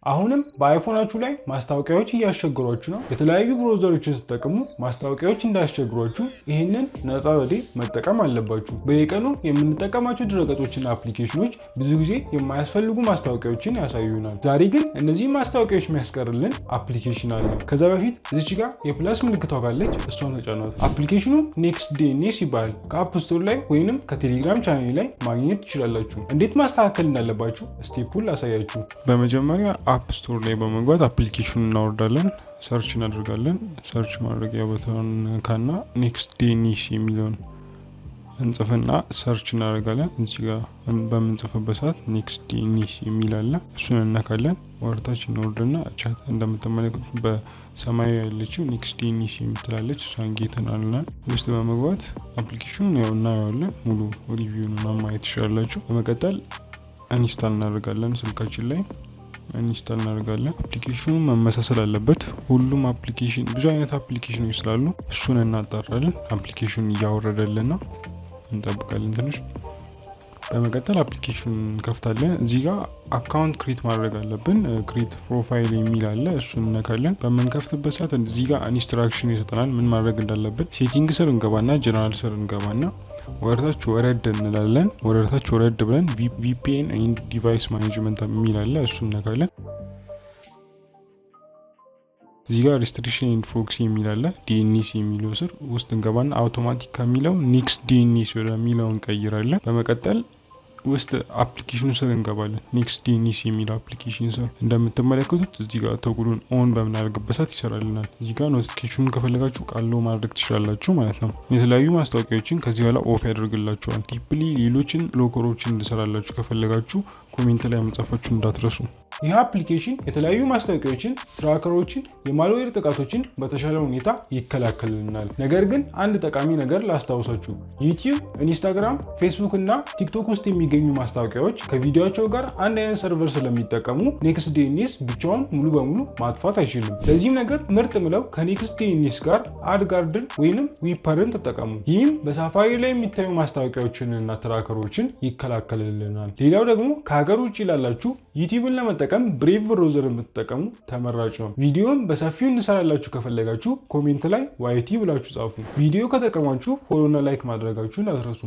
አሁንም በአይፎናችሁ ላይ ማስታወቂያዎች እያስቸገሯችሁ ነው። የተለያዩ ብራውዘሮችን ስትጠቀሙ ማስታወቂያዎች እንዳያስቸግሯችሁ ይህንን ነፃ ዘዴ መጠቀም አለባችሁ። በየቀኑ የምንጠቀማቸው ድረገጾችና አፕሊኬሽኖች ብዙ ጊዜ የማያስፈልጉ ማስታወቂያዎችን ያሳዩናል። ዛሬ ግን እነዚህ ማስታወቂያዎች የሚያስቀርልን አፕሊኬሽን አለ። ከዛ በፊት እዚች ጋር የፕላስ ምልክቷ ካለች እሷን ተጫኗት። አፕሊኬሽኑ ኔክስት ዲኤንኤስ ይባላል። ከአፕ ስቶር ላይ ወይንም ከቴሌግራም ቻናል ላይ ማግኘት ትችላላችሁ። እንዴት ማስተካከል እንዳለባችሁ ስቴፑን ላሳያችሁ። በመጀመሪያ አፕ ስቶር ላይ በመግባት አፕሊኬሽኑን እናወርዳለን፣ ሰርች እናደርጋለን። ሰርች ማድረጊያ ቦታውን ካና ኔክስት ዲኤንኤስ የሚለውን እንጽፍና ሰርች እናደርጋለን። እዚህ ጋር በምንጽፍበት ሰዓት ኔክስት ዲኤንኤስ የሚል አለ። እሱን እነካለን። ወርታች እንወርድና ቻት እንደምትመለከቱት በሰማያዊ ያለችው ኔክስት ዲኤንኤስ የምትላለች እሷን ጌተናልና ውስጥ በመግባት አፕሊኬሽኑን ያው እናየዋለን። ሙሉ ሪቪውን ማየት ትችላላችሁ። በመቀጠል ኢንስታል እናደርጋለን። ስልካችን ላይ ኢንስታል እናደርጋለን። አፕሊኬሽኑ መመሳሰል አለበት። ሁሉም አፕሊኬሽን ብዙ አይነት አፕሊኬሽኖች ስላሉ እሱን እናጣራለን። አፕሊኬሽኑን እያወረደልን ነው፣ እንጠብቃለን ትንሽ። በመቀጠል አፕሊኬሽኑን እንከፍታለን። እዚህ ጋር አካውንት ክሬት ማድረግ አለብን። ክሬት ፕሮፋይል የሚል አለ፣ እሱን እነካለን። በምንከፍትበት ሰዓት እዚህ ጋር ኢንስትራክሽን ይሰጠናል ምን ማድረግ እንዳለበት። ሴቲንግ ስር እንገባና ጀነራል ስር እንገባና ወረታች ወረድ እንላለን። ወረታች ወረድ ብለን ቪፒኤን ኤንድ ዲቫይስ ማኔጅመንት የሚል አለ፣ እሱን እነካለን። እዚህ ጋር ሪስትሪክሽን ኤንድ ፕሮክሲ የሚል አለ። ዲኤንኤስ የሚለው ስር ውስጥ እንገባና አውቶማቲክ ከሚለው ኔክስት ዲኤንኤስ ወደሚለው እንቀይራለን። በመቀጠል ውስጥ አፕሊኬሽኑ ስር እንገባለን። ኔክስት ዲኤንኤስ የሚለው አፕሊኬሽን ስር እንደምትመለከቱት እዚህ ጋር ተጉሉን ኦን በምናደርግበት ሰዓት ይሰራልናል። እዚህ ጋር ኖቲፊኬሽኑን ከፈለጋችሁ ቃሎ ማድረግ ትችላላችሁ ማለት ነው። የተለያዩ ማስታወቂያዎችን ከዚህ በኋላ ኦፍ ያደርግላችኋል። ዲፕሊ ሌሎችን ብሎከሮችን እንድሰራላችሁ ከፈለጋችሁ ኮሜንት ላይ መጻፋችሁ እንዳትረሱ። ይህ አፕሊኬሽን የተለያዩ ማስታወቂያዎችን፣ ትራከሮችን፣ የማልዌር ጥቃቶችን በተሻለ ሁኔታ ይከላከልልናል። ነገር ግን አንድ ጠቃሚ ነገር ላስታውሳችሁ፣ ዩቲዩብ፣ ኢንስታግራም፣ ፌስቡክ እና ቲክቶክ ውስጥ የሚገኙ ማስታወቂያዎች ከቪዲዮቸው ጋር አንድ አይነት ሰርቨር ስለሚጠቀሙ ኔክስት ዲኤንኤስ ብቻውን ሙሉ በሙሉ ማጥፋት አይችልም። ለዚህም ነገር ምርጥ ምለው ከኔክስት ዲኤንኤስ ጋር አድጋርድን ወይንም ዊፐርን ተጠቀሙ። ይህም በሳፋሪ ላይ የሚታዩ ማስታወቂያዎችን እና ትራከሮችን ይከላከልልናል። ሌላው ደግሞ ከሀገር ውጭ ላላችሁ ዩቲዩብን ለመጠቀም ብሬቭ ብራውዘር የምትጠቀሙ ተመራጭ ነው። ቪዲዮን በሰፊው እንሰራላችሁ ከፈለጋችሁ ኮሜንት ላይ ዋይቲ ብላችሁ ጻፉ። ቪዲዮ ከጠቀማችሁ ፎሎና ላይክ ማድረጋችሁን አትረሱ።